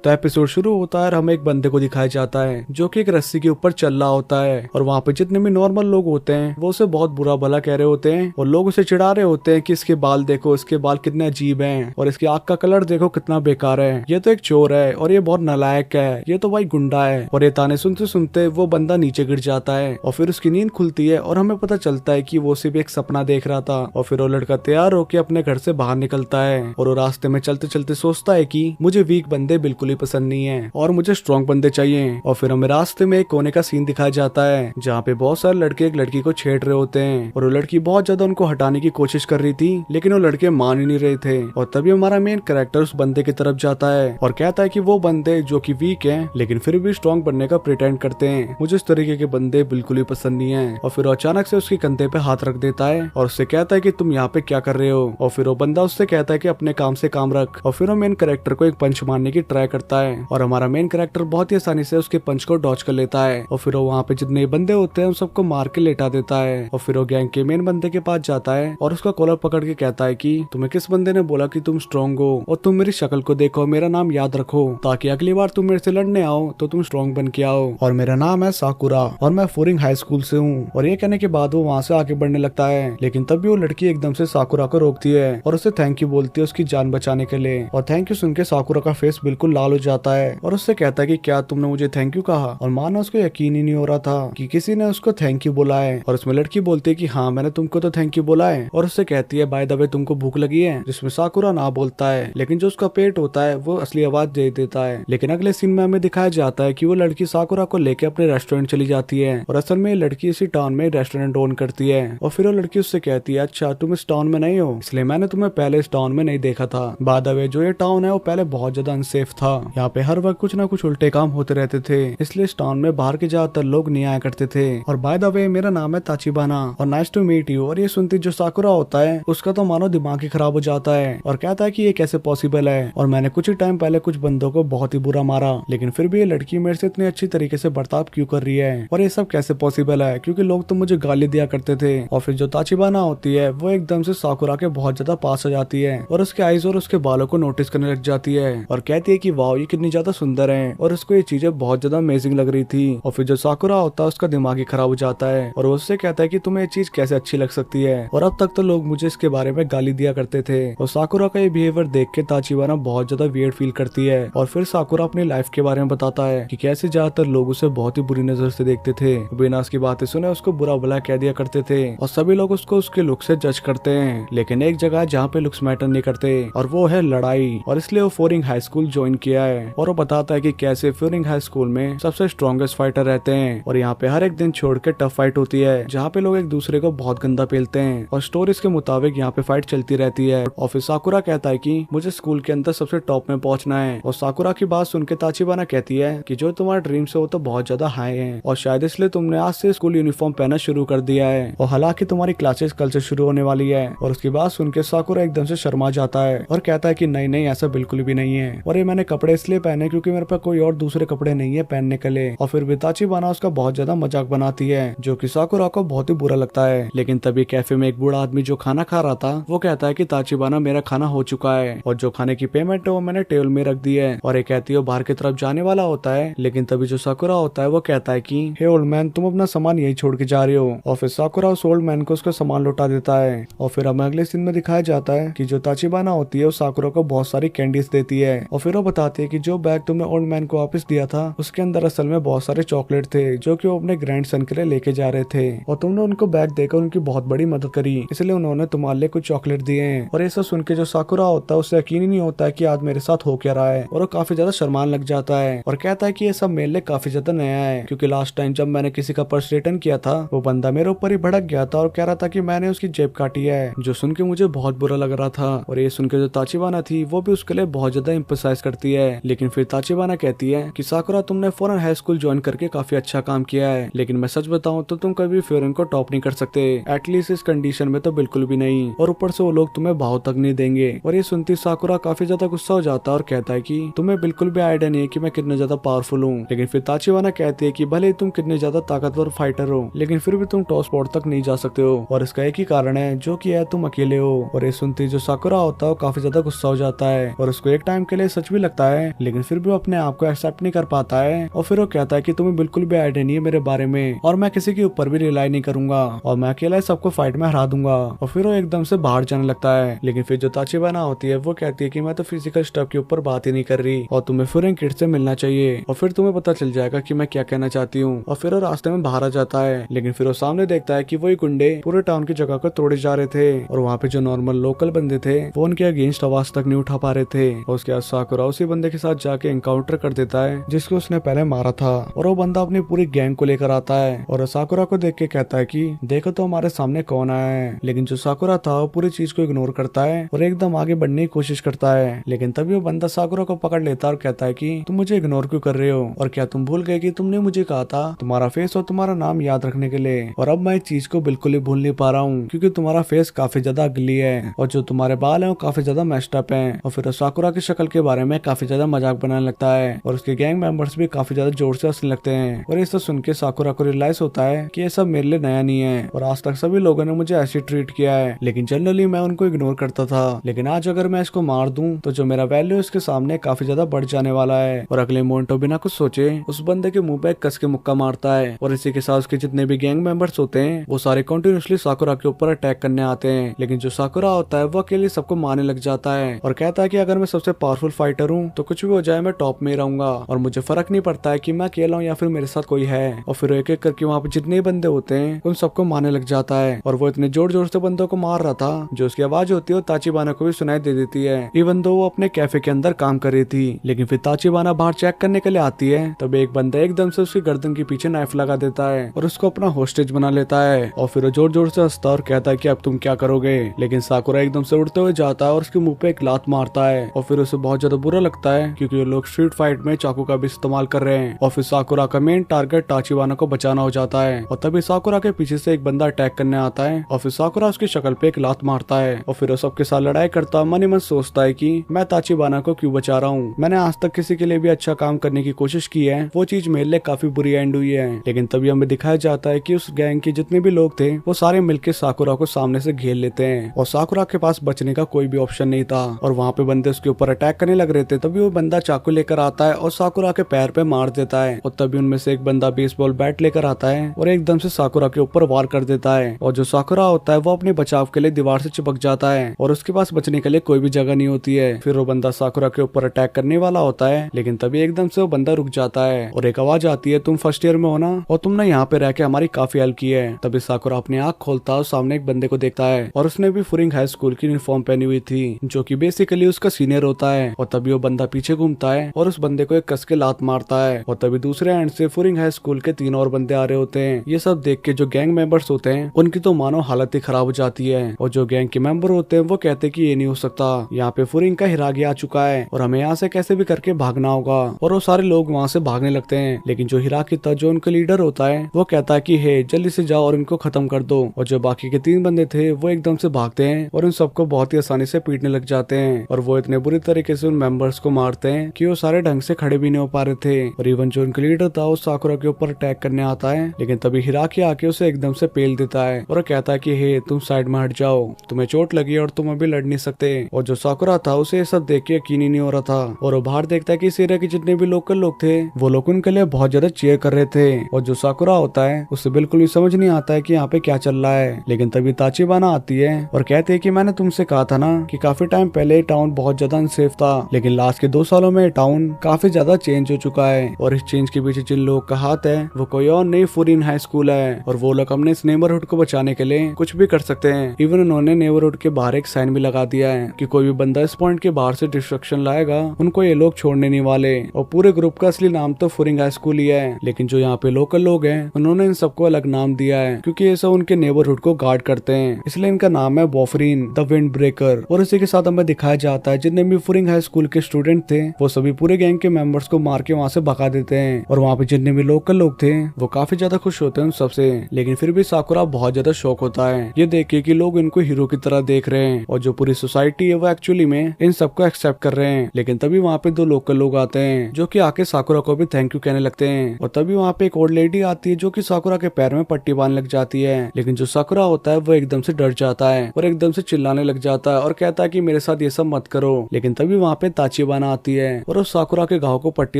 तो एपिसोड शुरू होता है और हमें एक बंदे को दिखाया जाता है जो कि एक रस्सी के ऊपर चल रहा होता है और वहाँ पे जितने भी नॉर्मल लोग होते हैं वो उसे बहुत बुरा भला कह रहे होते हैं और लोग उसे चिढ़ा रहे होते हैं कि इसके बाल देखो, इसके बाल कितने अजीब हैं और इसकी आँख का कलर देखो कितना बेकार है, ये तो एक चोर है और ये बहुत नालायक है, ये तो भाई गुंडा है। और ये ताने सुनते सुनते वो बंदा नीचे गिर जाता है और फिर उसकी नींद खुलती है और हमें पता चलता है कि वो सिर्फ एक सपना देख रहा था। और फिर वो लड़का तैयार होकर अपने घर से बाहर निकलता है और वो रास्ते में चलते चलते सोचता है कि मुझे वीक बंदे बिल्कुल ही पसंद नहीं है और मुझे स्ट्रॉन्ग बंदे चाहिए। और फिर हमें रास्ते में एक कोने का सीन दिखाया जाता है जहाँ पे बहुत सारे लड़के एक लड़की को छेड़ रहे होते हैं और वो लड़की बहुत ज्यादा उनको हटाने की कोशिश कर रही थी लेकिन वो लड़के मान ही नहीं रहे थे। और तभी हमारा मेन कैरेक्टर उस बंदे की तरफ जाता है और कहता है कि वो बंदे जो कि वीक हैं लेकिन फिर भी स्ट्रॉन्ग बनने का प्रिटेंड करते हैं, मुझे इस तरीके के बंदे बिल्कुल ही पसंद नहीं है। और फिर वो अचानक से उसके कंधे पे हाथ रख देता है और उससे कहता है कि तुम यहाँ पे क्या कर रहे हो। और फिर वो बंदा उससे कहता है कि अपने काम से काम रख। और फिर वो मेन कैरेक्टर को एक पंच मारने की ट्राई करता है और हमारा मेन कैरेक्टर बहुत ही आसानी से उसके पंच को डॉच कर लेता है। और फिर वो वहाँ पे जितने बंदे होते हैं उन सबको मार के लेटा देता है। और फिर वो गैंग के मेन बंदे के पास जाता है और उसका कॉलर पकड़ के कहता है कि तुम्हें किस बंदे ने बोला कि तुम स्ट्रॉन्ग हो और तुम मेरी शक्ल को देखो, मेरा नाम याद रखो ताकि अगली बार तुम मेरे से लड़ने आओ तो तुम स्ट्रॉन्ग बन के आओ। और मेरा नाम है साकुरा और मैं फोरिंग हाई स्कूल से हूँ। और ये कहने के बाद वो वहाँ से आगे बढ़ने लगता है लेकिन तभी वो लड़की एकदम से साकुरा को रोकती है और उसे थैंक यू बोलती है उसकी जान बचाने के लिए। और थैंक यू सुन के साकुरा का फेस बिल्कुल लाल हो जाता है और उससे कहता है कि क्या तुमने मुझे थैंक यू कहा। और मानो उसको यकीन ही नहीं हो रहा था कि किसी ने उसको थैंक यू बोला है। और उसमें लड़की बोलती है कि हाँ मैंने तुमको तो थैंक यू बोला है। और उससे कहती है बाय द वे तुमको भूख लगी है, जिसमें साकुरा ना बोलता है लेकिन जो उसका पेट होता है वो असली आवाज दे देता है। लेकिन अगले सीन में हमें दिखाया जाता है कि वो लड़की साकुरा को लेके अपने रेस्टोरेंट चली जाती है और असल में लड़की इसी टाउन में रेस्टोरेंट ओन करती है। और फिर वो लड़की उससे कहती है अच्छा तुम इस टाउन में नहीं हो इसलिए मैंने तुम्हें पहले इस टाउन में नहीं देखा था। बाय द वे जो ये टाउन है वो पहले बहुत ज्यादा अनसेफ था, यहाँ पे हर वक्त कुछ ना कुछ उल्टे काम होते रहते थे इसलिए इस टाउन में बाहर के ज्यादातर लोग नहीं आया करते थे। और बाय द वे मेरा नाम है ताचिबाना और नाइस टू मीट यू। और ये सुनती जो साकुरा होता है उसका तो मानो दिमाग ही खराब हो जाता है और कहता है कि ये कैसे पॉसिबल है और मैंने कुछ ही टाइम पहले कुछ बंदों को बहुत ही बुरा मारा लेकिन फिर भी ये लड़की मेरे से इतनी अच्छी तरीके से बर्ताव क्यों कर रही है और ये सब कैसे पॉसिबल है क्योंकि लोग तो मुझे गाली दिया करते थे। और फिर जो ताचिबाना होती है वो एकदम से साकुरा के बहुत ज्यादा पास आ जाती है और उसके आईज और उसके बालों को नोटिस करने लग जाती है और कहती है कि वाह ये कितनी ज्यादा सुंदर है और उसको ये चीजें बहुत ज्यादा अमेजिंग लग रही थी। और फिर जो साकुरा होता है उसका दिमाग ही खराब हो जाता है और वो उससे कहता है कि तुम्हें ये चीज कैसे अच्छी लग सकती है और अब तक तो लोग मुझे इसके बारे में गाली दिया करते थे। और साकुरा का ये बिहेवियर देख के ताचिबाना बहुत ज्यादा वियर्ड फील करती है और फिर साकुरा अपनी लाइफ के बारे में बताता है कि कैसे ज्यादातर लोग उसे बहुत ही बुरी नजर से देखते थे, बिना उसकी बातें सुने उसको बुरा भला कह दिया करते थे और सभी लोग उसको उसके लुक से जज करते हैं। लेकिन एक जगह जहाँ पे लुक्स मैटर नहीं करते और वो है लड़ाई और इसलिए वो फोरिंग हाई स्कूल ज्वाइन किया है। और वो बताता है कि कैसे फोरिंग हाई स्कूल में सबसे स्ट्रॉन्गेस्ट फाइटर रहते हैं और यहाँ पे हर एक दिन छोड़ के टफ फाइट होती है जहाँ पे लोग एक दूसरे को बहुत गंदा पेलते हैं और स्टोरीज के मुताबिक यहाँ पे फाइट चलती रहती है। और फिर साकुरा कहता है कि मुझे स्कूल के अंदर सबसे टॉप में पहुंचना है और साकुरा की बात सुन के ताचिबाना कहती है कि जो तुम्हारा ड्रीम्स है वो तो बहुत ज्यादा हाई है और शायद इसलिए तुमने आज से स्कूल यूनिफॉर्म पहनना शुरू कर दिया है और हालांकि तुम्हारी क्लासेस कल से शुरू होने वाली है। और उसकी बात सुन के साकुरा एकदम से शर्मा जाता है और कहता है कि नहीं नहीं ऐसा बिल्कुल भी नहीं है और ये मैंने कपड़े इसलिए पहने क्योंकि मेरे पास कोई और दूसरे कपड़े नहीं है पहनने के लिए। और फिर भी ताचिबाना उसका बहुत ज्यादा मजाक बनाती है जो कि साकुरा को बहुत ही बुरा लगता है। लेकिन तभी कैफे में एक बूढ़ा आदमी जो खाना खा रहा था वो कहता है कि ताचिबाना मेरा खाना हो चुका है और जो खाने की पेमेंट है वो मैंने टेबल में रख दी है। और ये कहती है बाहर की तरफ जाने वाला होता है लेकिन तभी जो साकुरा होता है वो कहता है कि हे ओल्ड मैन तुम अपना सामान यही छोड़ के जा रहे हो। और फिर साकुरा उस ओल्ड मैन को उसका सामान लौटा देता है। और फिर हमें अगले सीन में दिखाया जाता है कि जो ताचिबाना होती है वो साकुरा को बहुत सारी कैंडीज देती है और फिर वो बताती है कि जो बैग तुमने ओल्ड मैन को वापस दिया था उसके अंदर असल में बहुत सारे चॉकलेट थे जो कि वो अपने ग्रैंड सन के लिए लेके जा रहे थे और तुमने उनको बैग देकर उनकी बहुत बड़ी मदद करी इसलिए उन्होंने तुम्हारे लिए कुछ चॉकलेट दिए हैं। और ऐसा सुन के जो साकुरा होता है उससे यकीन ही नहीं होता है कि आज मेरे साथ हो क्या रहा है और वो काफी ज्यादा शर्मान लग जाता है और कहता है कि ये सब मेरे लिए काफी ज्यादा नया है क्योंकि लास्ट टाइम जब मैंने किसी का पर्स रिटर्न किया था वो बंदा मेरे ऊपर ही भड़क गया था और कह रहा था कि मैंने उसकी जेब काटी है, जो सुन के मुझे बहुत बुरा लग रहा था। और ये सुन के जो ताचिबाना थी वो भी उसके लिए बहुत ज्यादा एम्फसाइज करती है। लेकिन फिर ताचिबाना कहती है कि साकुरा तुमने फौरन हाई स्कूल ज्वाइन करके काफी अच्छा काम किया है लेकिन मैं सच बताऊं तो तुम कभी फोरन को टॉप नहीं कर सकते, एटलीस्ट इस कंडीशन में तो बिल्कुल भी नहीं और ऊपर से वो लोग तुम्हें भाव तक नहीं देंगे। और ये सुनती साकुरा काफी ज्यादा गुस्सा हो जाता है और कहता है कि तुम्हें बिल्कुल भी आइडिया नहीं है कि मैं कितना ज्यादा पावरफुल हूँ। लेकिन फिर ताचिबाना कहती है कि भले तुम कितने ज्यादा ताकतवर फाइटर हो लेकिन फिर भी तुम टॉप स्पॉट तक नहीं जा सकते हो और इसका एक ही कारण है जो कि है तुम अकेले हो। और ये सुनती जो साकुरा होता है वो काफी ज्यादा गुस्सा हो जाता है और उसको एक टाइम के लिए सच भी लगता है, लेकिन फिर भी वो अपने आप को एक्सेप्ट नहीं कर पाता है। और फिर वो कहता है कि तुम्हें बिल्कुल भी आइडिया नहीं है मेरे बारे में, और मैं किसी के ऊपर भी रिलाई नहीं करूंगा, और मैं अकेला सबको फाइट में हरा दूंगा। और फिर वो एकदम से बाहर जाने लगता है। लेकिन फिर जो ताचिबाना होती है वो कहती है कि मैं तो फिजिकल स्टफ के ऊपर बात ही नहीं कर रही, और तुम्हें फुरिंग किड से मिलना चाहिए, और फिर तुम्हें पता चल जाएगा कि मैं क्या कहना चाहती हूँ। और फिर वो रास्ते में बाहर आ जाता है। लेकिन फिर वो सामने देखता है कि वही गुंडे पूरे टाउन की जगह को तोड़े जा रहे थे, और वहाँ पे जो नॉर्मल लोकल बंदे थे वो उनके अगेंस्ट आवाज तक नहीं उठा पा रहे थे। और उसके बाद साकुरा उसी बंदे के साथ जाके एनकाउंटर कर देता है जिसको उसने पहले मारा था, और वो बंदा अपनी पूरी गैंग को लेकर आता है और साकुरा को देख के कहता है कि देखो तो हमारे सामने कौन आया है। लेकिन जो साकुरा था वो पूरी चीज को इग्नोर करता है और एकदम आगे बढ़ने की कोशिश करता है। लेकिन तभी वो बंदा साकुरा को पकड़ लेता है और कहता है कि तुम मुझे इग्नोर क्यों कर रहे हो, और क्या तुम भूल गए कि तुमने मुझे कहा था तुम्हारा फेस और तुम्हारा नाम याद रखने के लिए, और अब मैं इस चीज को बिल्कुल ही भूल नहीं पा रहा हूँ क्योंकि तुम्हारा फेस काफी ज्यादा अगली है, और जो तुम्हारे बाल है वो काफी ज्यादा मेस्ड अप है। और फिर साकुरा की शक्ल के बारे में काफी ज्यादा मजाक बनाने लगता है, और उसके गैंग मेंबर्स भी काफी ज्यादा जोर से हंसने लगते हैं। और ये सब सुन के साकुरा को रियलाइज होता है कि ये सब मेरे लिए नया नहीं है, और आज तक सभी लोगों ने मुझे ऐसे ट्रीट किया है, लेकिन जनरली मैं उनको इग्नोर करता था। लेकिन आज अगर मैं इसको मार दूं तो जो मेरा वैल्यू इसके सामने काफी ज्यादा बढ़ जाने वाला है। और अगले मोमेंटो बिना कुछ सोचे उस बंदे के मुंह पे कस के मुक्का मारता है, और इसी के साथ उसके जितने भी गैंग मेंबर्स होते हैं वो सारे कंटिन्यूअसली साकुरा के ऊपर अटैक करने आते हैं। लेकिन जो साकुरा होता है वो अकेले सबको मारने लग जाता है, और कहता है कि अगर मैं सबसे पावरफुल फाइटर हूँ तो कुछ भी हो जाए मैं टॉप में रहूंगा, और मुझे फर्क नहीं पड़ता है कि मैं अकेला हूँ या फिर मेरे साथ कोई है। और फिर एक एक करके वहाँ पे जितने बंदे होते हैं उन सबको मारने लग जाता है, और वो इतने जोर जोर से बंदों को मार रहा था जो उसकी आवाज होती है वो ताचिबाना को भी सुनाई दे देती है, इवन दो वो अपने कैफे के अंदर काम कर रही थी। लेकिन फिर ताचिबाना बाहर चेक करने के लिए आती है, तब एक बंदा एकदम से उसकी गर्दन के पीछे नाइफ लगा देता है और उसको अपना होस्टेज बना लेता है। और फिर वो जोर जोर से हंसता और कहता है कि अब तुम क्या करोगे। लेकिन साकुरा एकदम से उड़ते हुए जाता है और उसके मुंह पे एक लात मारता है, और फिर उसे बहुत ज्यादा बुरा लगता है क्योंकि ये लोग स्ट्रीट फाइट में चाकू का भी इस्तेमाल कर रहे हैं। और फिर साकुरा का मेन टारगेट ताचिबाना को बचाना हो जाता है, और तभी साकुरा के पीछे से एक बंदा अटैक करने आता है, और फिर साकुरा उसकी शक्ल पे एक लात मारता है। और फिर वो सबके साथ लड़ाई करता मन ही मन सोचता है कि मैं ताचिबाना को क्यों बचा रहा हूँ, मैंने आज तक किसी के लिए भी अच्छा काम करने की कोशिश की है, वो चीज मेरे लिए काफी बुरी एंड हुई है। लेकिन तभी हमें दिखाया जाता है कि उस गैंग के जितने भी लोग थे वो सारे मिलकर साकुरा को सामने से घेर लेते हैं, और साकुरा के पास बचने का कोई भी ऑप्शन नहीं था, और वहाँ पे बंदे उसके ऊपर अटैक करने लग रहे थे। तभी वो बंदा चाकू लेकर आता है और साकुरा के पैर पे मार देता है, और तभी उनमें से एक बंदा बेसबॉल बैट लेकर आता है और एकदम से साकुरा के ऊपर वार कर देता है। और जो साकुरा होता है वो अपने बचाव के लिए दीवार से चिपक जाता है, और उसके पास बचने के लिए कोई भी जगह नहीं होती है। फिर वो बंदा साकुरा के ऊपर अटैक करने वाला होता है, लेकिन तभी एकदम से वो बंदा रुक जाता है और एक आवाज आती है, तुम फर्स्ट ईयर में हो ना, और तुमने यहाँ पे रह के हमारी काफी हेल्प की है। तभी साकुरा अपनी आंख खोलता है और सामने एक बंदे को देखता है, और उसने भी फुरिंग हाई स्कूल की यूनिफॉर्म पहनी हुई थी जो कि बेसिकली उसका सीनियर होता है। और तभी वो बंदा पीछे घूमता है और उस बंदे को एक कस के लात मारता है, और तभी दूसरे एंड से फुरिंग हाई स्कूल के 3 और बंदे आ रहे होते हैं। ये सब देख के जो गैंग मेंबर्स होते हैं उनकी तो मानो हालत ही खराब हो जाती है, और जो गैंग के मेंबर होते हैं वो कहते हैं कि ये नहीं हो सकता, यहाँ पे फुरिंग का हिरागी आ चुका है और हमें यहाँ से कैसे भी करके भागना होगा। और वो सारे लोग वहाँ से भागने लगते हैं, लेकिन जो हिराकी था जो उनका लीडर होता है वो कहता है कि हे जल्दी से जाओ और इनको खत्म कर दो। और जो बाकी के 3 बंदे थे वो एकदम से भागते हैं और उन सबको बहुत ही आसानी से पीटने लग जाते हैं, और वो इतने बुरी तरीके से उन मेंबर्स को मारते हैं कि वो सारे ढंग से खड़े भी नहीं हो पा रहे थे। और इवन जो उनका लीडर था वो साकुरा के ऊपर अटैक करने आता है, लेकिन तभी हिराकी आके उसे एकदम से पेल देता है और कहता है कि हे तुम साइड में हट जाओ, तुम्हें चोट लगी और तुम अभी लड़ नहीं सकते। और जो साकुरा था उसे ये सब देख के यकीन ही नहीं हो रहा था, और वो बाहर देखता है कि इस एरिया के जितने भी लोकल लोग थे वो लोग उनके लिए बहुत ज्यादा चीयर कर रहे थे। और जो साकुरा होता है उसे बिल्कुल भी समझ नहीं आता है कि यहाँ पे क्या चल रहा है। लेकिन तभी ताचिबाना आती है और कहते हैं कि मैंने तुमसे कहा था ना कि काफी टाइम पहले टाउन बहुत ज्यादा अनसेफ था, लेकिन लास्ट के 2 सालों में टाउन काफी ज्यादा चेंज हो चुका है, और इस चेंज के पीछे जिन लोग का हाथ है वो कोई और नहीं फुरिन हाई स्कूल है, और वो लोग अपने इस नेबरहुड को बचाने के लिए कुछ भी कर सकते हैं। इवन उन्होंने नेबरहुड के बाहर एक साइन भी लगा दिया है कि कोई भी बंदा इस पॉइंट के बाहर से डिस्ट्रक्शन लाएगा उनको ये लोग छोड़ने नहीं वाले। और पूरे ग्रुप का असली नाम तो फुरिंग हाई स्कूल ही है, लेकिन जो यहाँ पे लोकल लोग हैं उन्होंने इन सबको अलग नाम दिया है क्योंकि ये सब उनके नेबरहुड को गार्ड करते हैं, इसलिए इनका नाम है बॉफरीन द विंड ब्रेकर। और इसी के साथ हमें दिखाया जाता है जितने भी फुरिंग हाई स्कूल के स्टूडेंट थे वो सभी पूरे गैंग के मेंबर्स को मार के वहाँ से भगा देते हैं, और वहाँ पे जितने भी लोकल लोग थे वो काफी ज्यादा खुश होते हैं उन सबसे। लेकिन फिर भी साकुरा बहुत ज्यादा शौक होता है ये देख के कि लोग इनको हीरो की तरह देख रहे हैं, और जो पूरी सोसाइटी है वो एक्चुअली में इन सबको एक्सेप्ट कर रहे हैं। लेकिन तभी वहाँ पे 2 लोकल लोग आते हैं जो कि आके साकुरा को भी थैंक यू कहने लगते हैं, और तभी वहाँ पे एक ओल्ड लेडी आती है जो कि साकुरा के पैर में पट्टी बांधने लग जाती है। लेकिन जो साकुरा होता है वो एकदम से डर जाता है और एकदम से चिल्लाने लग जाता है और कहता है कि मेरे साथ ये सब मत करो। लेकिन तभी वहाँ पे ताचिबाना ताचिबाना आती है और उस साकुरा के घाव को पट्टी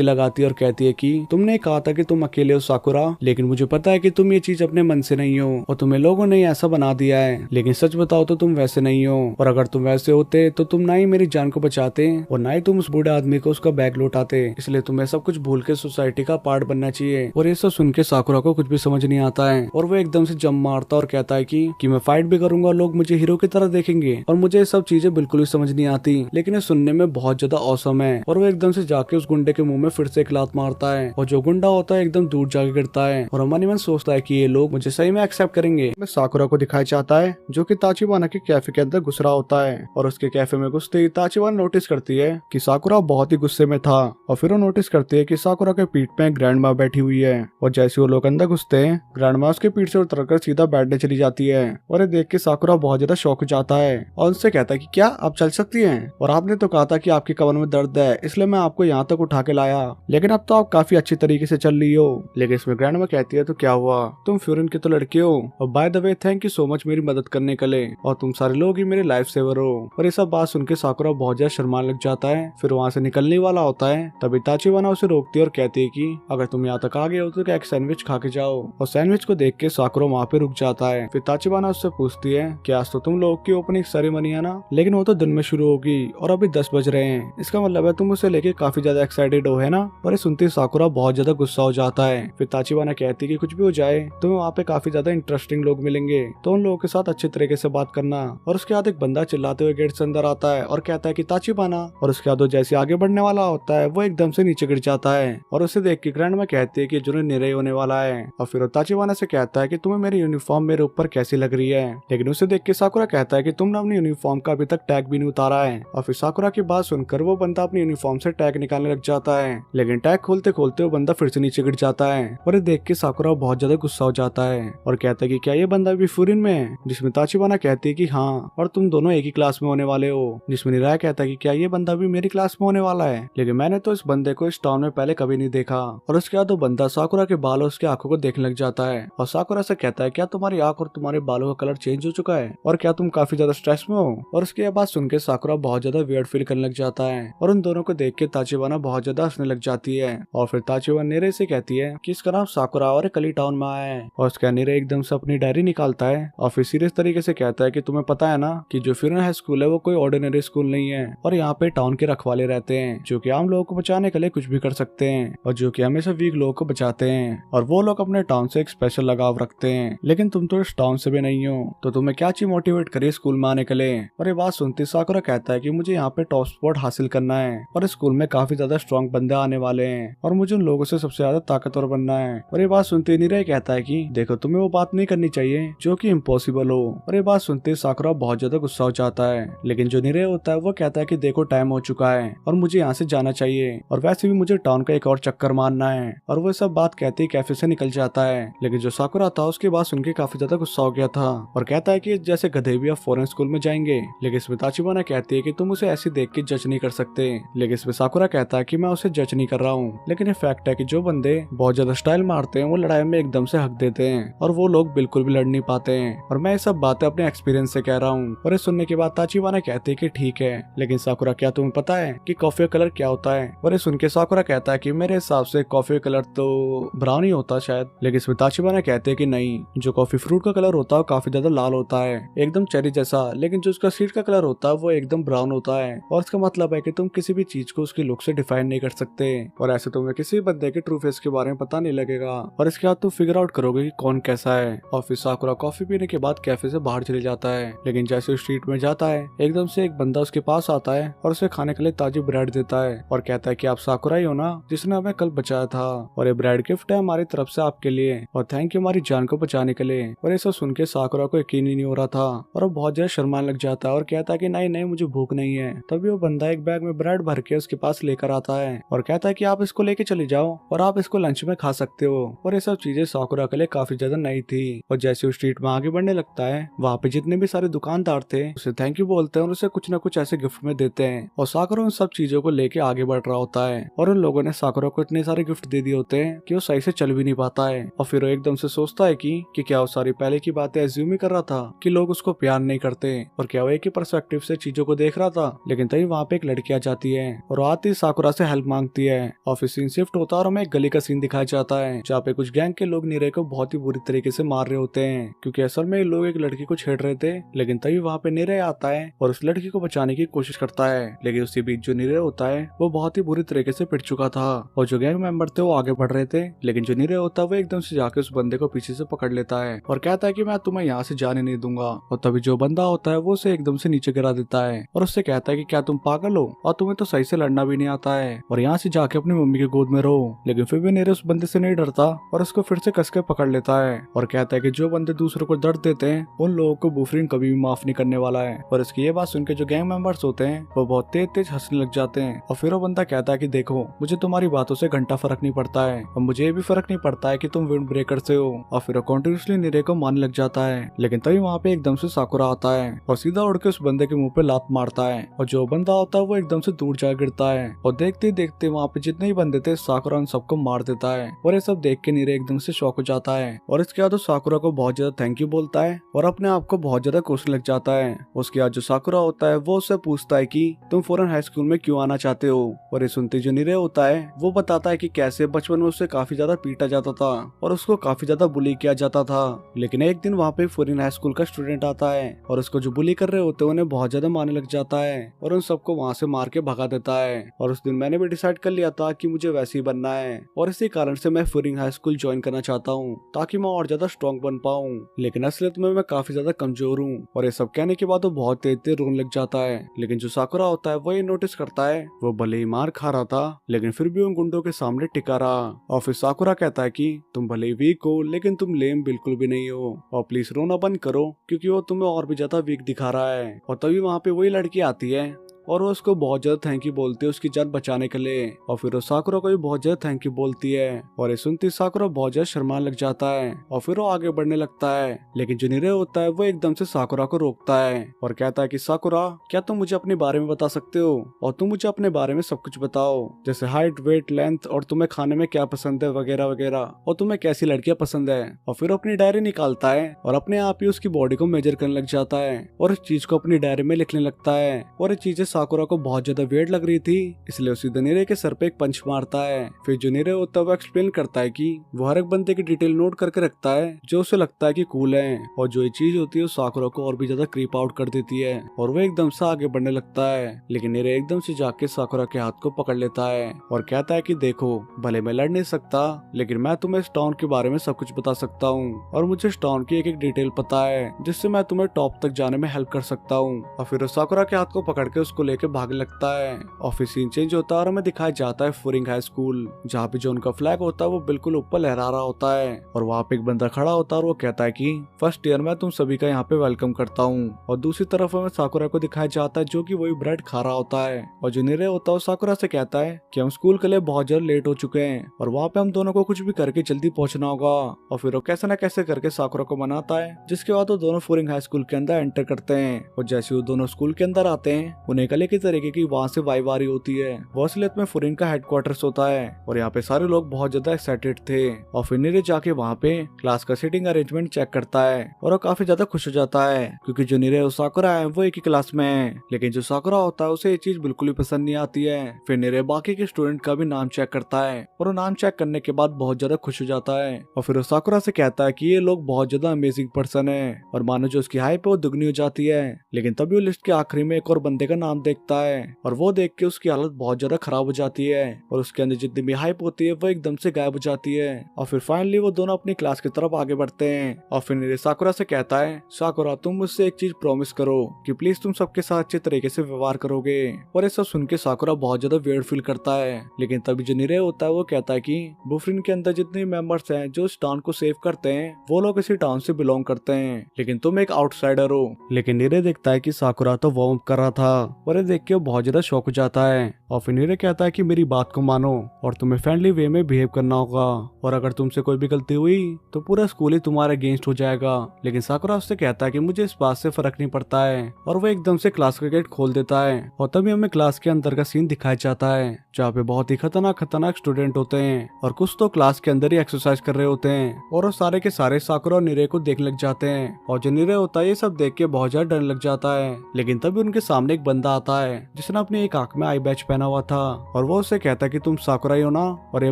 लगाती है और कहती है कि तुमने कहा था कि तुम अकेले हो साकुरा, लेकिन मुझे पता है कि तुम ये चीज अपने मन से नहीं हो और तुम्हें लोगों ने ऐसा बना दिया है, लेकिन सच बताओ तो तुम वैसे नहीं हो, और अगर तुम वैसे होते तो तुम ना ही मेरी जान को बचाते और ना ही तुम उस बूढ़े आदमी को उसका बैग लौटाते, इसलिए तुम्हें सब कुछ भूल के सोसाइटी का पार्ट बनना चाहिए। और ये सब सुन के साकुरा को कुछ भी समझ नहीं आता है और वो एकदम से जम मारता और कहता है कि मैं फाइट भी करूंगा, लोग मुझे हीरो की तरह देखेंगे, और मुझे ये सब चीजें बिल्कुल भी समझ नहीं आती, लेकिन ये सुनने में बहुत ज्यादा औसम है। और वो एकदम से जाके उस गुंडे के मुंह में फिर से एक लात मारता है और जो गुंडा होता है एकदम दूर जाके गिरता है और मन ही मन सोचता है कि ये लोग मुझे सही में एक्सेप्ट करेंगे। मैं साकुरा को दिखाई चाहता है जो कि ताचिबाना के कैफे के अंदर घुस रहा होता है, और उसके कैफे में घुसते ही ताचिबाना नोटिस करती है कि साकुरा बहुत ही गुस्से में था, और फिर वो नोटिस करती है कि साकुरा के पीठ पे ग्रैंड माँ बैठी हुई है, और जैसे वो लोग अंदर घुसते हैं ग्रैंड माँ उसके पीठ से उतरकर सीधा बैठने चली जाती है, और ये देख के साकुरा बहुत ज्यादा शॉक हो जाता है और उनसे कहता है कि क्या आप चल सकती हैं, और आपने तो कहा था कि आपकी कमर में दर्द है इसलिए मैं आपको यहाँ तक उठा के लाया, लेकिन अब तो आप काफी अच्छी तरीके से चल रही हो। लेकिन इसमें ग्रैंड माँ कहती है तो क्या हुआ, तुम फ्यूरिन की तो लड़की हो, और by the way thank you so much मेरी मदद करने के लिए, और तुम सारे लोग ही मेरे लाइफ सेवर हो। और ये सब बात सुन के साकुरा बहुत ज्यादा शर्माने लग जाता है। फिर वहाँ से निकलने वाला होता है तभी ताचिबाना उसे रोकती है और कहती है कि अगर तुम यहाँ तक आ गए हो तो क्या एक सैंडविच खा के जाओ, और सैंडविच को देख के साकुरा वहाँ पे रुक जाता है। फिर ताचिबाना उससे पूछती है कि आज तो तुम लोग की ओपनिंग सेरेमनी है ना, लेकिन वो तो दिन में शुरू होगी और अभी 10 बज रहे हैं, इसका मतलब है तुम उसे लेके काफी ज्यादा एक्साइटेड हो, है ना। और ये सुनते साकुरा बहुत ज्यादा गुस्सा हो जाता है। फिर ताचिबाना कहती है कि कुछ भी हो जाए तुम्हें वहाँ पे काफी ज्यादा इंटरेस्टिंग लोग मिलेंगे, तो उन लोगों के साथ अच्छे तरीके से बात करना। और उसके बाद एक बंदा चिल्लाते हुए गेट से अंदर आता है और कहता है कि ताचिबाना, और उसके बाद जैसे आगे बढ़ने वाला होता है वो एकदम से नीचे गिर जाता है, और उसे देख के ग्रैंड में कहती है कि जुनून निरे होने वाला है। और फिर ताचिबाना से कहता है कि तुम्हें मेरी यूनिफॉर्म मेरे ऊपर कैसी लग रही है, लेकिन उसे देख के साकुरा कहता है कि तुमने अपनी यूनिफॉर्म का अभी तक टैग भी नहीं उतारा है। और फिर साकुरा की बात सुनकर वो बंदा अपनी यूनिफॉर्म से टैग निकालने लग जाता है, लेकिन टैग खोलते खोलते वो बंदा फिर से नीचे गिर जाता है। और ये देख के साकुरा बहुत ज्यादा गुस्सा हो जाता है और कहता है कि क्या ये बंदा भी फ्यूरिन में है, जिसमें ताचिबाना कहती है कि हाँ, और तुम दोनों एक ही क्लास में होने वाले हो, जिसमें निराय कहता है कि क्या ये बंदा भी मेरी क्लास में होने वाला है, लेकिन मैंने तो इस बंदे को इस टाउन में पहले कभी नहीं देखा। और उसके बाद वो बंदा साकुरा के बाल और उसकी आंखों को देखने लग जाता है और साकुरा से कहता है क्या तुम्हारी आंख और तुम्हारे बालों का कलर चेंज हो चुका है, और क्या तुम काफी ज्यादा स्ट्रेस में हो। और उसके बाद सुन के साकुरा बहुत ज्यादा वियर्ड फील करने लग जाता है और उन दोनों को देख के ताचिबाना बहुत ज्यादा हंसने लग जाती है। और फिर ताचिबाना निरे से कहती है कि इसका नाम साकुरा और कली टाउन में आया है, और उसका निरे एकदम से अपनी डायरी निकालता है और फिर सीरियस तरीके से कहता है कि तुम्हें पता है ना कि जो फ्यूरिन हाई स्कूल है वो कोई ऑर्डिनरी स्कूल नहीं है, और यहाँ पे टाउन के रखवाले रहते हैं जो कि आम लोगों को बचाने के लिए कुछ भी कर सकते हैं, और जो कि हमेशा वीक लोगों को बचाते हैं, और वो लोग अपने टाउन से एक स्पेशल लगाव रखते हैं, लेकिन तुम तो इस टाउन से भी नहीं हो, तो तुम्हें क्या चीज मोटिवेट करिए स्कूल में आने के लिए। और ये बात सुनते साकुरा कहता है कि मुझे यहाँ पे टॉप स्पॉट हासिल करना है, और स्कूल में काफी ज्यादा स्ट्रॉन्ग बंदे आने वाले हैं, और मुझे उन लोगों से सबसे ज्यादा ताकतवर बनना है। और ये बात सुनते निरे कहता है कि देखो तुम्हें वो बात नहीं करनी चाहिए जो कि इम्पॉसिबल हो। और ये बात सुनते साकुरा बहुत ज्यादा गुस्सा हो जाता है, लेकिन जो निरे होता है वो कहता है कि देखो टाइम हो चुका है और मुझे यहाँ से जाना चाहिए, और वैसे भी मुझे टाउन का एक और चक्कर मारना है। और वो सब बात कहते ही कैफे से निकल जाता है, लेकिन जो साकुरा था उसकी बात सुन के काफी ज्यादा गुस्सा हो गया था और कहता है कि जैसे गधे भी आप फॉरेन स्कूल में जाएंगे। लेकिन इसमें ताचिबाना कहती है कि तुम उसे ऐसे देख के जज नहीं कर सकते, लेकिन इसमें साकुरा कहता है कि मैं उसे जज नहीं कर रहा हूँ, लेकिन ये फैक्ट है कि जो बंदे बहुत ज्यादा स्टाइल मारते हैं वो लड़ाई में एकदम से हक देते हैं और वो लोग बिल्कुल भी लड़ नहीं पाते हैं, और मैं ये सब बातें अपने एक्सपीरियंस से कह रहा हूँ। और ये सुनने के बाद ताचिबाना कहती है कि ठीक है, लेकिन साकुरा क्या तुम्हें पता है कि कॉफी कलर क्या होता है। और ये सुन के साकुरा कहता है कि मेरे हिसाब से कॉफी कलर तो ब्राउन ही होता शायद, लेकिन इसमें ताचिबाना कहते हैं कि नहीं, जो कॉफी फ्रूट का कलर होता है वो काफी ज्यादा लाल होता है एकदम चेरी जैसा, लेकिन जो उसका सीड का कलर होता है वो एकदम ब्राउन होता है। और इसका मतलब है कि तुम किसी भी चीज को उसकी लुक से डिफाइन नहीं कर सकते, और ऐसे तुम्हें किसी बंदे के ट्रू फेस के बारे में पता नहीं लगेगा, और इसके बाद तुम फिगर आउट करोगे कि कौन कैसा है। और फिर साकुरा कॉफी पीने के बाद कैफे से बाहर चले जाता है, लेकिन जैसे उस स्ट्रीट में जाता है एकदम से एक बंदा उसके पास आता है और उसे खाने के लिए ताजी ब्रेड देता है और कहता है कि आप साकुरा ही हो ना जिसने हमें कल बचाया था, और ये ब्रेड गिफ्ट है हमारी तरफ से आपके लिए, और थैंक यू हमारी जान को बचाने के लिए। और ये सब सुन के साकुरा को यकीन ही नहीं हो रहा था और वो बहुत ज्यादा शर्माने लग जाता है और कहता है कि नहीं नहीं मुझे भूख नहीं है। तभी वो बंदा एक बैग में ब्रेड भर के उसके पास लेकर आता है और कहता है कि आप इसको लेके चले जाओ और आप इसको लंच में खा सकते हो। और ये सब चीजें साकुरा के लिए काफी ज्यादा नई थी, और जैसे वो स्ट्रीट में आगे बढ़ने लगता है वहाँ पे जितने भी सारे दुकानदार थे उसे थैंक यू बोलते हैं और उसे कुछ न कुछ ऐसे गिफ्ट में देते हैं, और साकुरा उन सब चीजों को लेके आगे बढ़ रहा होता है, और उन लोगों ने साकुरा को इतने सारे गिफ्ट दे दिए होते हैं कि वो सही से चल भी नहीं पाता है। और फिर वो एकदम से सोचता है कि क्या वो सारी पहले की बातें एज्यूम ही कर रहा था कि लोग उसको प्यार नहीं करते, और क्या वो एक ही पर्सपेक्टिव से चीजों को देख रहा था। लेकिन तभी वहाँ पे एक लड़की आ जाती है और आती साकुरा से हेल्प मांगती है। ऑफिस सीन शिफ्ट होता है और हमें एक गली का सीन दिखाया जाता है जहाँ पे कुछ गैंग के लोग नीरे को बहुत ही बुरी तरीके से मार रहे होते हैं, क्योंकि असल में ये लोग एक लड़की को छेड़ रहे थे। लेकिन तभी वहाँ पे नीरे आता है और उस लड़की को बचाने की कोशिश करता है। लेकिन उसी बीच जो नीरे होता है वो बहुत ही बुरी तरीके से पिट चुका था और जो गैंग मेंबर थे वो आगे बढ़ रहे थे। लेकिन जो नीरे होता है वो एकदम से जाके उस बंदे को पीछे से पकड़ लेता है और कहता है कि मैं तुम्हें यहाँ से जाने नहीं दूंगा। और तभी जो बंदा होता है वो उसे एकदम से नीचे गिरा देता है और उससे कहता है कि क्या तुम पागल हो और तुम्हें तो सही से लड़ना भी नहीं आता है और यहाँ से जाके अपनी मम्मी की गोद में रहो। लेकिन फिर भी नीरे उस बंदे से नहीं डरता और उसको फिर से कस के पकड़ लेता है और कहता है कि जो बंदे दूसरों को दर्द देते हैं उन लोगों को बुफरिन कभी भी माफ नहीं करने वाला है। और इसकी ये बात सुनकर जो गैंग मेंबर्स होते हैं वो बहुत तेज तेज हंसने लग जाते हैं। और फिर वो बंदा कहता है कि देखो मुझे तुम्हारी बातों से घंटा फर्क नहीं पड़ता है और मुझे ये भी फर्क नहीं पड़ता है कि तुम विंड ब्रेकर से हो। और फिर वो कॉन्टिन्यूसली नीरे को मारने लग जाता है। लेकिन तभी वहाँ पे एकदम से साकुरा आता है और सीधा उड़ के उस बंदे के मुंह पे लात मारता है और जो बंदा होता है वो एकदम से दूर जा गिरता है। और देखते देखते वहाँ पे जितने ही बंदे थे साकुरा उन सबको मार देता है और ये सब देख के नीरे एकदम से शॉक हो जाता है। और इसके बाद साकुरा को बहुत ज्यादा थैंक यू बोलता है और अपने आप को बहुत ज्यादा कोसने लग जाता है। उसके बाद जो साकुरा होता है वो उससे पूछता है कि तुम फौरन हाई स्कूल में क्यों आना चाहते हो। और ये सुनते जो नीरे होता है वो बताता है कि कैसे बचपन में उससे काफी ज्यादा पीटा जाता था और उसको काफी ज्यादा बुली किया जाता था। लेकिन एक दिन वहाँ पे फॉरेन हाई स्कूल का स्टूडेंट आता है और उसको जो बुली कर रहे होते हैं उन्हें बहुत ज्यादा मारने लग जाता है और उन सबको वहाँ से मार के भगा देता है। और उस दिन मैंने भी डिसाइड कर लिया था कि मुझे वैसे ही बनना है और इसी कारण से मैं फॉरेन हाई स्कूल ज्वाइन करना चाहता हूँ ताकि मैं और ज्यादा स्ट्रॉन्ग बन पाऊँ। लेकिन असलियत में मैं काफी ज्यादा कमजोर हूँ। और ये सब कहने के बाद वो बहुत तेज तेज रोने लग जाता है। लेकिन जो साकुरा होता है वो ये नोटिस करता है वो भले ही मार खा रहा था लेकिन फिर भी उन गुंडों के सामने टिका रहा। और फिर साकुरा कहता है कि तुम भले ही वीक हो लेकिन तुम लेम बिल्कुल भी नहीं हो और प्लीज रोना बंद करो क्योंकि वो तुम्हें और भी ज्यादा वीक दिखा रहा है। और तभी वहाँ पे वही लड़की आती है और वो उसको बहुत ज्यादा थैंक यू बोलती है उसकी जान बचाने के लिए। और फिर वो साकुरा को भी बहुत ज्यादा थैंक यू बोलती है और ये सुनती साकुरा बहुत ज्यादा शर्माने लग जाता है और फिर वो आगे बढ़ने लगता है। लेकिन जो नीरे होता है वो एकदम से साकुरा को रोकता है और कहता है कि साकुरा क्या तुम मुझे अपने बारे में बता सकते हो और तुम मुझे अपने बारे में सब कुछ बताओ, जैसे हाइट वेट लेंथ और तुम्हें खाने में क्या पसंद है वगैरह वगैरह, और तुम्हें कैसी लड़कियां पसंद है। और फिर अपनी डायरी निकालता है और अपने आप ही उसकी बॉडी को मेजर करने लग जाता है और इस चीज को अपनी डायरी में लिखने लगता है। और ये चीजें साकुरा को बहुत ज्यादा वेट लग रही थी इसलिए उसी नीरे के सर पे एक पंच मारता है। फिर जो नीरे होता है वो एक्सप्लेन करता है कि वो हर एक बंदे की डिटेल नोट करके रखता है जो उसे लगता है कि कूल है और जो ये चीज होती है वो साकुरा को और भी ज्यादा क्रीप आउट कर देती है और वो एकदम से आगे बढ़ने लगता है। लेकिन नीरे एकदम से जाके साकुरा के हाथ को पकड़ लेता है और कहता है कि देखो भले मैं लड़ नहीं सकता लेकिन मैं तुम्हें इस टाउन के बारे में सब कुछ बता सकता हूँ और मुझे इस टाउन की एक एक डिटेल पता है जिससे मैं तुम्हें टॉप तक जाने में हेल्प कर सकता हूँ। और फिर साकुरा के हाथ को पकड़ के उसको लेके भागने लगता है और फिर सीन चेंज होता है और हमें दिखाया जाता है फूरिंग हाई स्कूल जहाँ पे जो उनका फ्लैग होता है वो बिल्कुल ऊपर लहरा रहा होता है और वहाँ पे एक बंदा खड़ा होता है और वो कहता है कि फर्स्ट ईयर में तुम सभी का यहाँ पे वेलकम करता हूँ। और दूसरी तरफ हमें साकुरा को दिखाया जाता है जो कि वही ब्रेड खा रहा होता है और जो नीरे होता है साकुरा से कहता है कि हम स्कूल के लिए बहुत ज्यादा लेट हो चुके हैं और वहाँ पे हम दोनों को कुछ भी करके जल्दी पहुंचना होगा। और फिर वो कैसे न कैसे करके साकुरा को मनाता है जिसके बाद वो दोनों फूरिंग हाई स्कूल के अंदर एंटर करते हैं और जैसे वो दोनों स्कूल के अंदर आते हैं उन्हें कले की तरीके की वहाँ से वाइब आ रही होती है। वो असलियत में फूरिंग का हेडक्वार्टर्स होता है और यहाँ पे सारे लोग बहुत ज्यादा एक्साइटेड थे। और फिर नीरे जाके वहाँ पे क्लास का सीटिंग अरेंजमेंट चेक करता है और वो काफी ज्यादा खुश हो जाता है क्योंकि जो नीरे और साकुरा है वो एक ही क्लास में है। लेकिन जो साकुरा होता है उसे ये चीज बिल्कुल भी पसंद नहीं आती है। फिर नीरे बाकी के स्टूडेंट का भी नाम चेक करता है और वो नाम चेक करने के बाद बहुत ज्यादा खुश हो जाता है और फिर वो साकुरा से कहता है कि ये लोग बहुत ज्यादा अमेजिंग पर्सन है और मानो जो उसकी हाइप है वो दुगनी हो जाती है। लेकिन तभी वो लिस्ट के आखिरी में एक और बंदे का नाम देखता है और वो देख के उसकी हालत बहुत ज्यादा खराब हो जाती है और उसके अंदर जितनी भी हाइप होती है वो एकदम से गायब हो जाती है। और फिर फाइनली वो दोनों अपनी क्लास की तरफ आगे बढ़ते हैं और फिर नीरे साकुरा से कहता है साकुरा तुम मुझसे एक चीज प्रॉमिस करो कि प्लीज तुम सबके साथ अच्छे तरीके से व्यवहार करोगे। और ये सब सुन के साकुरा बहुत ज्यादा वियर्ड फील करता है। लेकिन तभी जो नीरे होता है वो कहता है कि बुफरिन के अंदर जितने मेंबर्स हैं जो इस टाउन को सेव करते हैं वो लोग इसी टाउन से बिलोंग करते हैं लेकिन तुम एक आउटसाइडर हो। लेकिन नीरे देखता है कि साकुरा तो वार्म अप कर रहा था और ये देख के वो बहुत ज्यादा शॉक हो जाता है। और फिर नीरे कहता है कि मेरी बात को मानो और तुम्हें फ्रेंडली वे में बिहेव करना होगा और अगर तुमसे कोई भी गलती हुई तो पूरा स्कूल ही तुम्हारे अगेंस्ट हो जाएगा। लेकिन साकुरा उससे कहता है कि मुझे इस बात से फर्क नहीं पड़ता है और वो एकदम से क्लास का गेट खोल देता है और तभी हमें क्लास के अंदर का सीन दिखाया जाता है जहाँ पे बहुत ही खतरनाक स्टूडेंट होते हैं और कुछ तो क्लास के अंदर ही एक्सरसाइज कर रहे होते हैं और वो सारे के सारे साकुरा और नीरे को देखने लग जाते हैं और जो नीरे होता है ये सब देख के बहुत ज्यादा डर लग जाता है। लेकिन तभी उनके सामने एक बंदा आता है जिसने अपनी एक आंख में आई बैच पहना हुआ था, और वो उससे कहता है कि तुम साकुरा ही हो ना। और ये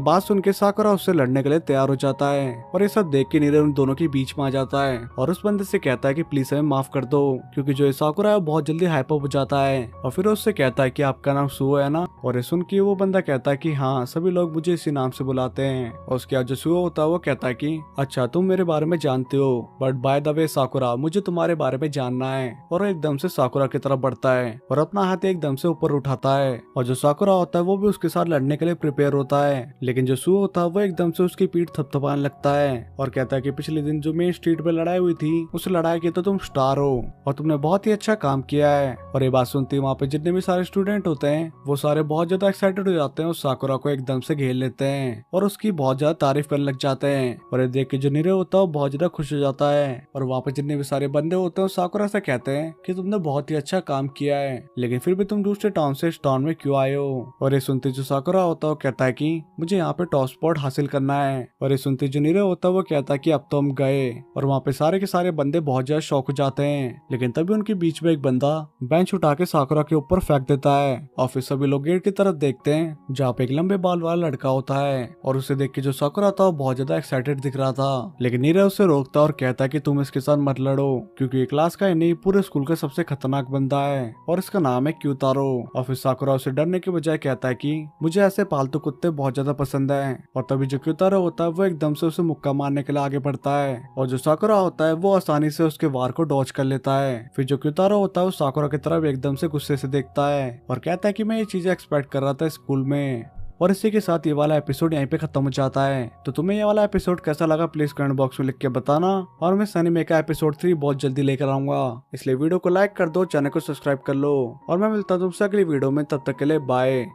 बात सुन के साकुरा उससे लड़ने के लिए तैयार हो जाता है, और ये सब देख के नीरे उन दोनों के बीच में आ जाता है और उस बंदे से कहता है कि प्लीज हमें माफ कर दो, क्योंकि जो ये साकुरा है वो बहुत जल्दी हाइपर हो जाता है। और फिर उससे कहता है कि आपका नाम सुओ है ना। और ये सुन के वो बंदा कहता है कि हाँ, सभी लोग मुझे इसी नाम से बुलाते हैं। और उसके बाद जो सुओ होता है वो कहता है कि अच्छा, तुम मेरे बारे में जानते हो, बट बाय द वे साकुरा, मुझे तुम्हारे बारे में जानना है। और एकदम से साकुरा की तरफ बढ़ता है और अपना हाथ एकदम से ऊपर उठाता है, और जो साकुरा होता है वो भी उसके साथ लड़ने के लिए प्रिपेयर होता है। लेकिन जो सुओ होता है वो एकदम से उसकी पीठ थपथपाने लगता है और कहता है कि पिछले दिन जो मेन स्ट्रीट पे लड़ाई हुई थी, उस लड़ाई के तो तुम स्टार हो और तुमने बहुत ही अच्छा काम किया है। और ये बात सुनती वहाँ पे जितने भी सारे स्टूडेंट होते हैं वो सारे बहुत ज्यादा एक्साइटेड हो जाते हैं और साकुरा को एकदम से घेर लेते हैं और उसकी बहुत ज्यादा तारीफ करने लग जाते हैं। और ये देख के जो नीरे होता है वो बहुत ज्यादा खुश हो जाता है, और वहाँ पे जितने भी सारे बंदे होते हैं साकुरा से कहते हैं कि तुमने बहुत ही अच्छा काम किया है, लेकिन फिर भी तुम दूसरे टाउन से इस टाउन में क्यों आए हो। और ये सुनते जो साकुरा होता है वो कहता है कि मुझे यहाँ पे टॉप स्पॉट हासिल करना है। और ये सुनते जो नीरे होता है वो कहता है कि अब तो हम गए। और वहाँ पे सारे के सारे बंदे बहुत ज्यादा शॉक हो जाते हैं, लेकिन तभी उनके बीच में एक बंदा बेंच उठा के साकुरा के ऊपर फेंक देता है। और फिर सभी लोग गेट की तरफ देखते हैं जहाँ पे एक लंबे बाल वाला लड़का होता है, और उसे देख के जो साकुरा था वो बहुत ज्यादा एक्साइटेड दिख रहा था। लेकिन नीरज उसे रोकता और कहता है कि तुम इसके साथ मत लड़ो, क्योंकि ये क्लास का ही नहीं पूरे स्कूल का सबसे खतरनाक बंदा है और इसका नाम है क्यूतारो। और फिर साकुरा उसे डरने के बजाय कहता है कि मुझे ऐसे पालतू कुत्ते बहुत ज्यादा पसंद है। और तभी जो क्यूतारो होता है वो एकदम से उसे मुक्का मारने के लिए आगे बढ़ता है, और जो साकुरा होता है वो आसानी से उसके वार को डॉज कर लेता है। फिर जो क्यूतारो होता है वो साकुरा की तरफ एकदम से गुस्से से देखता है और कहता है कि मैं ये चीजें एक्सपेक्ट कर रहा था स्कूल में। और इसी के साथ ये वाला एपिसोड यहीं पे खत्म हो जाता है। तो तुम्हें ये वाला एपिसोड कैसा लगा प्लीज कमेंट बॉक्स में लिख के बताना, और मैं सनी का एपिसोड 3 बहुत जल्दी लेकर आऊंगा, इसलिए वीडियो को लाइक कर दो, चैनल को सब्सक्राइब कर लो, और मैं मिलता हूँ तुमसे अगली वीडियो में। तब तक के लिए बाय।